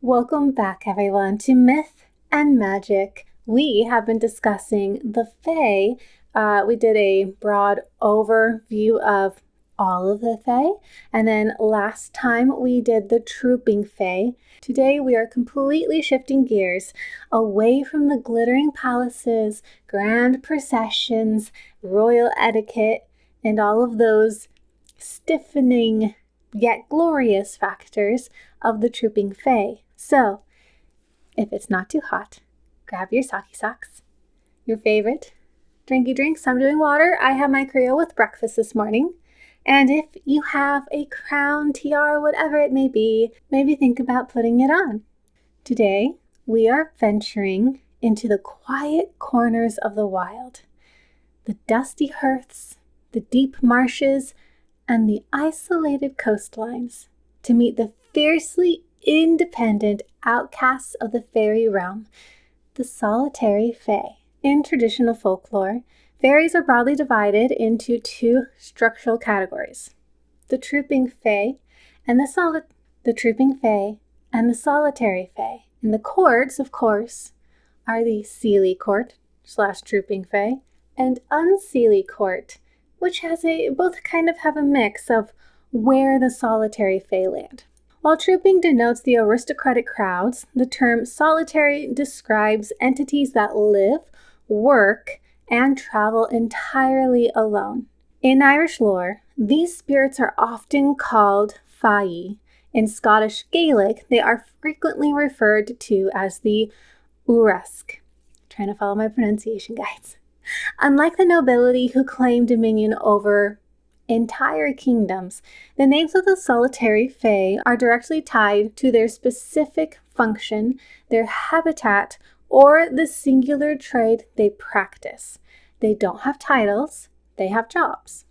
Welcome back, everyone, to Myth and Magic. We have been discussing the Fae. We did a broad overview of all of the Fae, and then last time we did the Trooping Fae. Today we are completely shifting gears away from the glittering palaces, grand processions, royal etiquette, and all of those stiffening yet glorious factors of the Trooping Fae. So, if it's not too hot, grab your sake socks, your favorite drinky drinks. I'm doing water. I have my Creole with breakfast this morning. And if you have a crown, tiara, whatever it may be, maybe think about putting it on. Today, we are venturing into the quiet corners of the wild, the dusty hearths, the deep marshes, and the isolated coastlines to meet the fiercely independent outcasts of the fairy realm, the Solitary Fae. In traditional folklore, fairies are broadly divided into two structural categories: the Trooping Fae and the Trooping Fae and the Solitary Fae. And the courts, of course, are the Seelie Court / Trooping Fae and Unseelie Court, which has both kind of have a mix of where the Solitary Fae land. While trooping denotes the aristocratic crowds, the term solitary describes entities that live, work, and travel entirely alone. In Irish lore, these spirits are often called fae. In Scottish Gaelic, they are frequently referred to as the uaresk. Trying to follow my pronunciation guides. Unlike the nobility who claim dominion over entire kingdoms, the names of the Solitary Fae are directly tied to their specific function, their habitat, or the singular trade they practice. They don't have titles, they have jobs.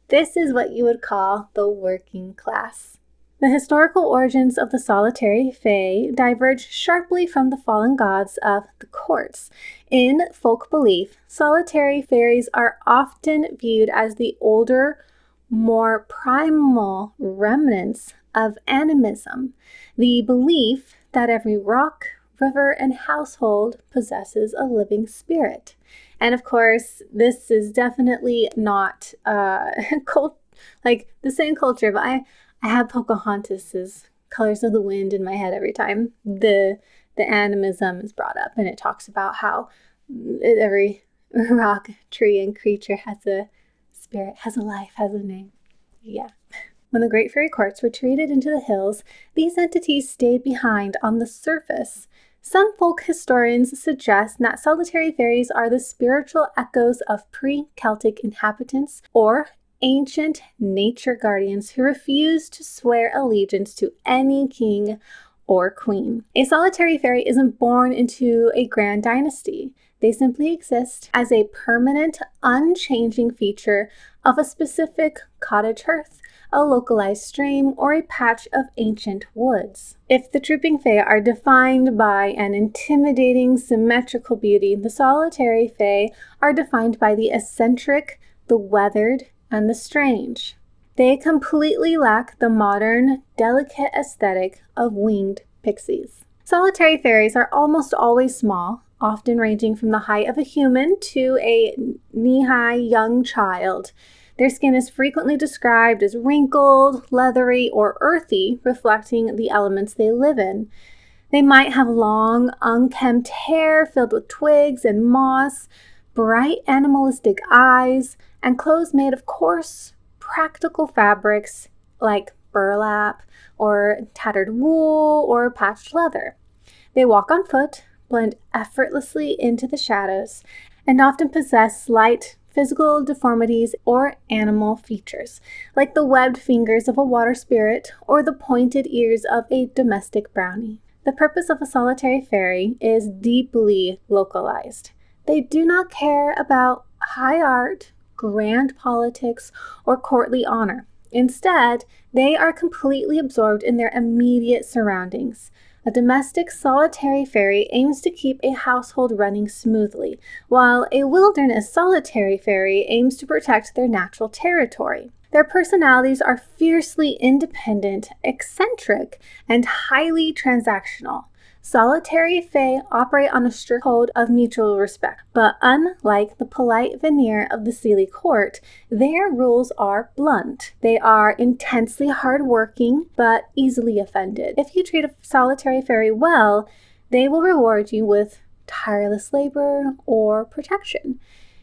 This is what you would call the working class. The historical origins of the Solitary Fae diverge sharply from the fallen gods of the courts. In folk belief, solitary fairies are often viewed as the older, more primal remnants of animism, the belief that every rock, river, and household possesses a living spirit. And of course, this is definitely not like the same culture, but I have Pocahontas's Colors of the Wind in my head every time the animism is brought up, and it talks about how every rock, tree, and creature has a spirit, has a life, has a name. Yeah. When the great fairy courts retreated into the hills, these entities stayed behind on the surface. Some folk historians suggest that solitary fairies are the spiritual echoes of pre-Celtic inhabitants or ancient nature guardians who refuse to swear allegiance to any king or queen. A solitary fairy isn't born into a grand dynasty. They simply exist as a permanent, unchanging feature of a specific cottage hearth, a localized stream, or a patch of ancient woods. If the Trooping Fae are defined by an intimidating, symmetrical beauty, the Solitary Fae are defined by the eccentric, the weathered, and the strange. They completely lack the modern, delicate aesthetic of winged pixies. Solitary fairies are almost always small, often ranging from the height of a human to a knee-high young child. Their skin is frequently described as wrinkled, leathery, or earthy, reflecting the elements they live in. They might have long, unkempt hair filled with twigs and moss, bright animalistic eyes, and clothes made of coarse, practical fabrics like burlap or tattered wool or patched leather. They walk on foot, blend effortlessly into the shadows, and often possess slight physical deformities or animal features, like the webbed fingers of a water spirit or the pointed ears of a domestic brownie. The purpose of a solitary fairy is deeply localized. They do not care about high art, grand politics, or courtly honor. Instead, they are completely absorbed in their immediate surroundings. A domestic solitary fairy aims to keep a household running smoothly, while a wilderness solitary fairy aims to protect their natural territory. Their personalities are fiercely independent, eccentric, and highly transactional. Solitary Fae operate on a strict code of mutual respect, but unlike the polite veneer of the Seelie court, their rules are blunt. They are intensely hardworking, but easily offended. If you treat a solitary fairy well, they will reward you with tireless labor or protection.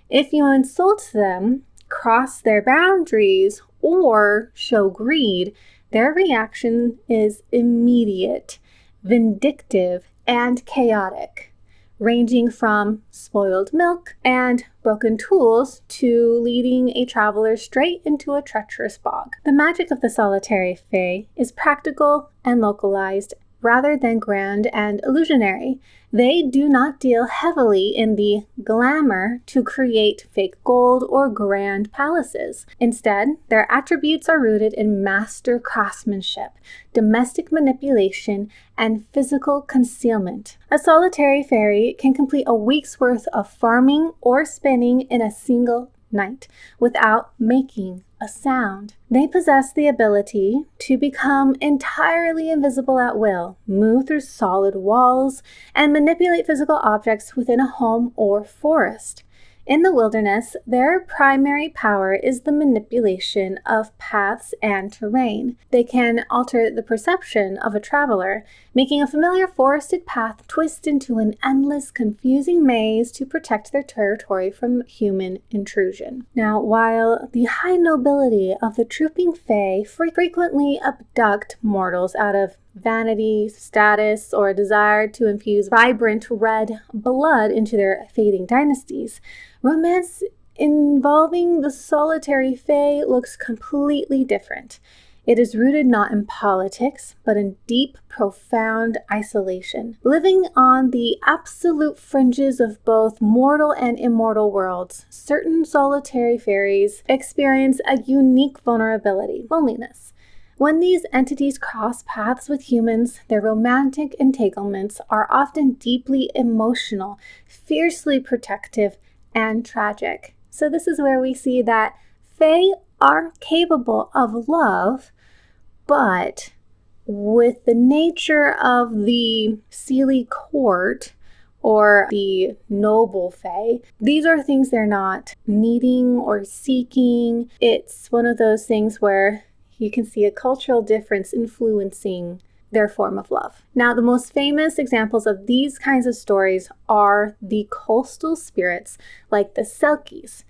If you insult them, cross their boundaries, or show greed, their reaction is immediate, vindictive, and chaotic, ranging from spoiled milk and broken tools to leading a traveler straight into a treacherous bog. The magic of the Solitary Fae is practical and localized rather than grand and illusionary. They do not deal heavily in the glamour to create fake gold or grand palaces. Instead, their attributes are rooted in master craftsmanship, domestic manipulation, and physical concealment. A solitary fairy can complete a week's worth of farming or spinning in a single night without making a sound. They possess the ability to become entirely invisible at will, move through solid walls, and manipulate physical objects within a home or forest. In the wilderness, their primary power is the manipulation of paths and terrain. They can alter the perception of a traveler, making a familiar forested path twist into an endless, confusing maze to protect their territory from human intrusion. Now, while the high nobility of the trooping Fae frequently abduct mortals out of vanity, status, or a desire to infuse vibrant red blood into their fading dynasties, romance involving the solitary Fae looks completely different. It is rooted not in politics, but in deep, profound isolation. Living on the absolute fringes of both mortal and immortal worlds, certain solitary fairies experience a unique vulnerability: loneliness. When these entities cross paths with humans, their romantic entanglements are often deeply emotional, fiercely protective, and tragic. So this is where we see that Fae are capable of love, but with the nature of the Seelie court or the noble Fae, these are things they're not needing or seeking. It's one of those things where you can see a cultural difference influencing their form of love. Now, the most famous examples of these kinds of stories are the coastal spirits like the Selkies,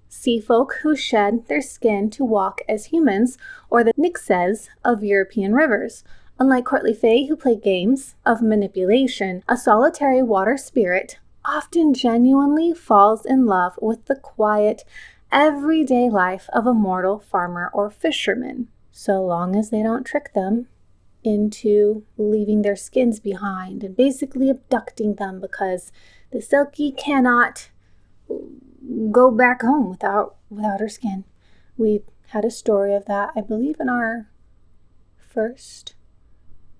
sea folk who shed their skin to walk as humans, or the nixes of European rivers. Unlike courtly Fae who play games of manipulation, a solitary water spirit often genuinely falls in love with the quiet, everyday life of a mortal farmer or fisherman, so long as they don't trick them into leaving their skins behind and basically abducting them, because the Selkie cannot go back home without her skin. We had a story of that, I believe, in our first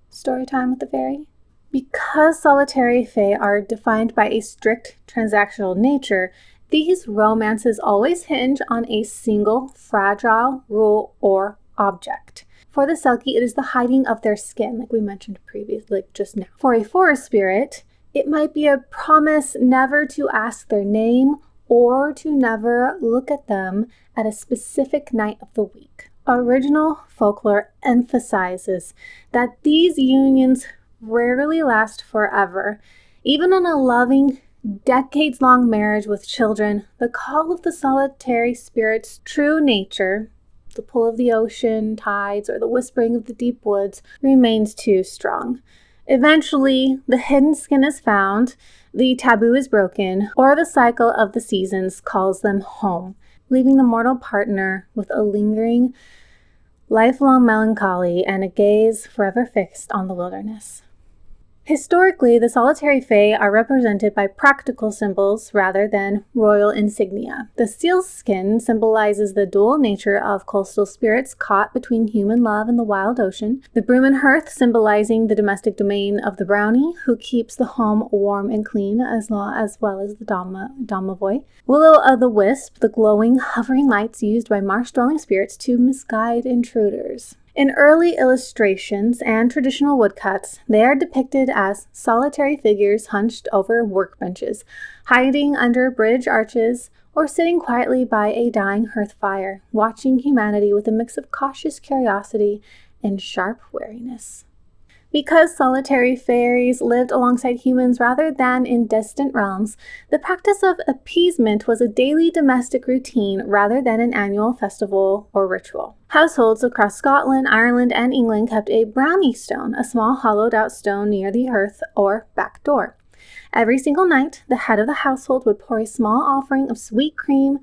story time with the fairy. Because solitary Fae are defined by a strict transactional nature, these romances always hinge on a single fragile rule or object. For the Selkie, it is the hiding of their skin, like we mentioned previously, like just now. For a forest spirit, it might be a promise never to ask their name or to never look at them at a specific night of the week. Original folklore emphasizes that these unions rarely last forever. Even in a loving, decades-long marriage with children, the call of the solitary spirit's true nature, the pull of the ocean, tides, or the whispering of the deep woods, remains too strong. Eventually, the hidden skin is found, the taboo is broken, or the cycle of the seasons calls them home, leaving the mortal partner with a lingering, lifelong melancholy and a gaze forever fixed on the wilderness. Historically, the Solitary Fae are represented by practical symbols rather than royal insignia. The sealskin symbolizes the dual nature of coastal spirits caught between human love and the wild ocean. The broom and hearth symbolizing the domestic domain of the brownie, who keeps the home warm and clean, as well as the domovoi. Will-o'-the-wisp, the glowing, hovering lights used by marsh-dwelling spirits to misguide intruders. In early illustrations and traditional woodcuts, they are depicted as solitary figures hunched over workbenches, hiding under bridge arches, or sitting quietly by a dying hearth fire, watching humanity with a mix of cautious curiosity and sharp wariness. Because solitary fairies lived alongside humans rather than in distant realms, the practice of appeasement was a daily domestic routine rather than an annual festival or ritual. Households across Scotland, Ireland, and England kept a brownie stone, a small hollowed-out stone near the hearth or back door. Every single night, the head of the household would pour a small offering of sweet cream,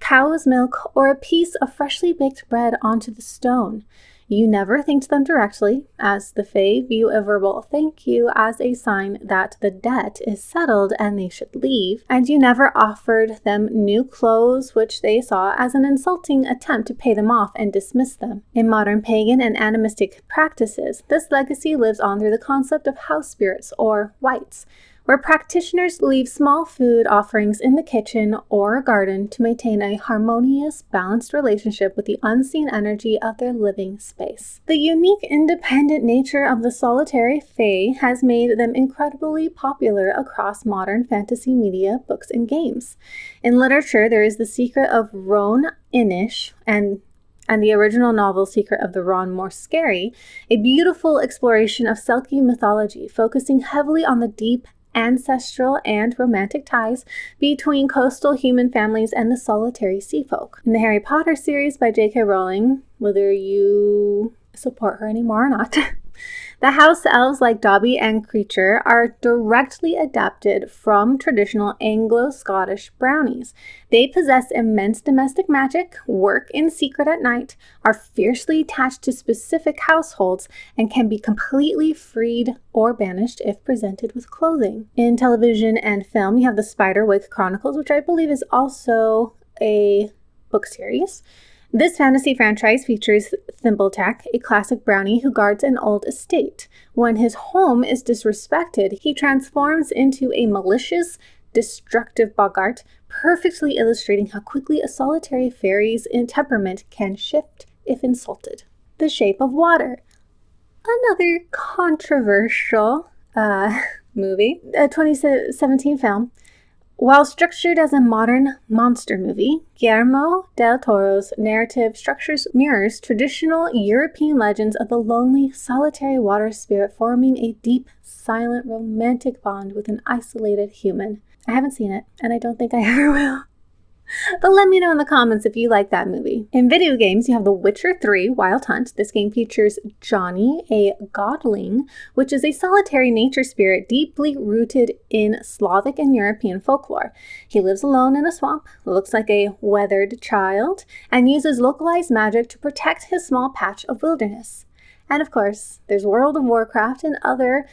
cow's milk, or a piece of freshly baked bread onto the stone. You never thanked them directly, as the Fae view a verbal thank you as a sign that the debt is settled and they should leave, and you never offered them new clothes, which they saw as an insulting attempt to pay them off and dismiss them. In modern pagan and animistic practices, this legacy lives on through the concept of house spirits, or wights, where practitioners leave small food offerings in the kitchen or garden to maintain a harmonious, balanced relationship with the unseen energy of their living space. The unique, independent nature of the Solitary Fae has made them incredibly popular across modern fantasy media, books, and games. In literature, there is The Secret of Roan Inish and the original novel Secret of the Ron More Scary, a beautiful exploration of Selkie mythology, focusing heavily on the deep ancestral and romantic ties between coastal human families and the solitary sea folk. In the Harry Potter series by J.K. Rowling, whether you support her anymore or not, the house elves like Dobby and Creature are directly adapted from traditional Anglo-Scottish brownies. They possess immense domestic magic, work in secret at night, are fiercely attached to specific households, and can be completely freed or banished if presented with clothing. In television and film, you have the Spiderwick Chronicles, which I believe is also a book series. This fantasy franchise features Thimbletack, a classic brownie who guards an old estate. When his home is disrespected, he transforms into a malicious, destructive boggart, perfectly illustrating how quickly a solitary fairy's temperament can shift if insulted. The Shape of Water, another controversial movie, a 2017 film. While structured as a modern monster movie, Guillermo del Toro's narrative mirrors traditional European legends of the lonely, solitary water spirit forming a deep, silent, romantic bond with an isolated human. I haven't seen it, and I don't think I ever will. But let me know in the comments if you like that movie. In video games, you have The Witcher 3 Wild Hunt. This game features Johnny, a godling, which is a solitary nature spirit deeply rooted in Slavic and European folklore. He lives alone in a swamp, looks like a weathered child, and uses localized magic to protect his small patch of wilderness. And of course, there's World of Warcraft and other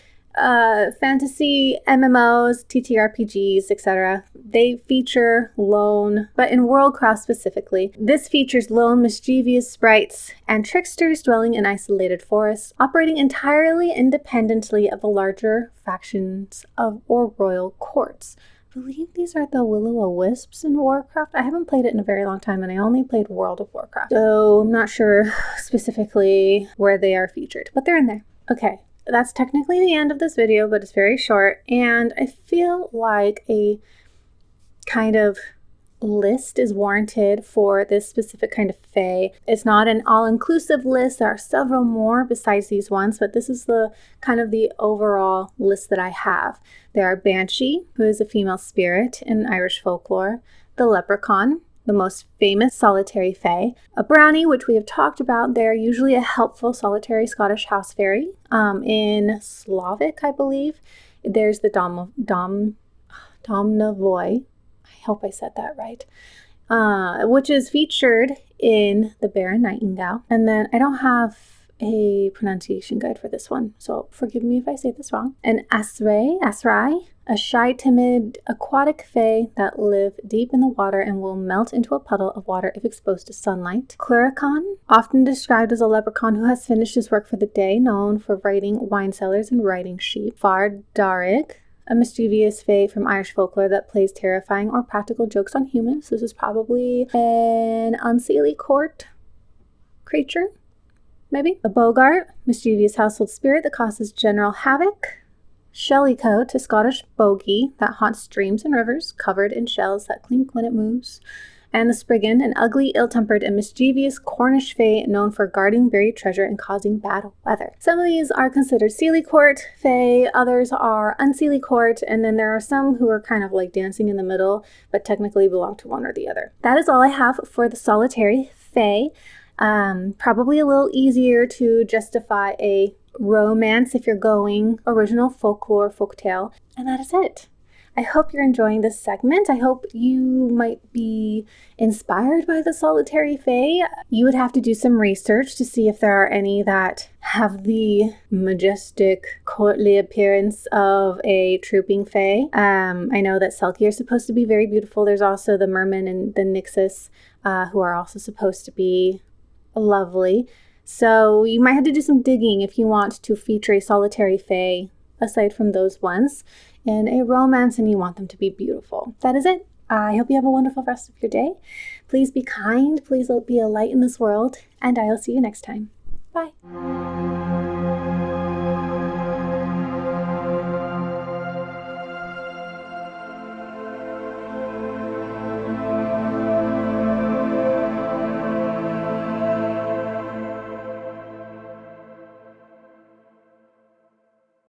fantasy MMOs, TTRPGs, etc. They feature lone, but in Worldcraft specifically, this features lone, mischievous sprites and tricksters dwelling in isolated forests, operating entirely independently of the larger factions or royal courts. I believe these are the will-o'-wisps in Warcraft. I haven't played it in a very long time, and I only played World of Warcraft, so I'm not sure specifically where they are featured, but they're in there. Okay. That's technically the end of this video, but it's very short, and I feel like a kind of list is warranted for this specific kind of fae. It's not an all-inclusive list. There are several more besides these ones, but this is the kind of the overall list that I have. There are Banshee, who is a female spirit in Irish folklore, the Leprechaun, the most famous solitary fae, a brownie, which we have talked about. They're usually a helpful solitary Scottish house fairy. In Slavic, I believe, there's the Domnovoi. I hope I said that right. Which is featured in The Bear and Nightingale. And then I don't have a pronunciation guide for this one, so forgive me if I say this wrong. An asrai, a shy, timid, aquatic fae that live deep in the water and will melt into a puddle of water if exposed to sunlight. Cluracan, often described as a leprechaun who has finished his work for the day, known for raiding wine cellars and riding sheep. Fardarig, a mischievous fae from Irish folklore that plays terrifying or practical jokes on humans. This is probably an unseelie court creature, maybe. A boggart, mischievous household spirit that causes general havoc. Shellycoat, a Scottish bogey that haunts streams and rivers covered in shells that clink when it moves. And the Spriggan, an ugly, ill-tempered, and mischievous Cornish fae known for guarding buried treasure and causing bad weather. Some of these are considered Seelie Court fae, others are Unseelie Court, and then there are some who are kind of like dancing in the middle, but technically belong to one or the other. That is all I have for the Solitary Fae. Probably a little easier to justify a romance if you're going original folklore, folktale, and that is it. I hope you're enjoying this segment. I hope you might be inspired by the Solitary Fae. You would have to do some research to see if there are any that have the majestic, courtly appearance of a trooping fae. I know that Selkie are supposed to be very beautiful. There's also the merman and the nixus, who are also supposed to be lovely. So you might have to do some digging if you want to feature a Solitary Fae, aside from those ones, in a romance and you want them to be beautiful. That is it. I hope you have a wonderful rest of your day. Please be kind. Please be a light in this world. And I'll see you next time. Bye.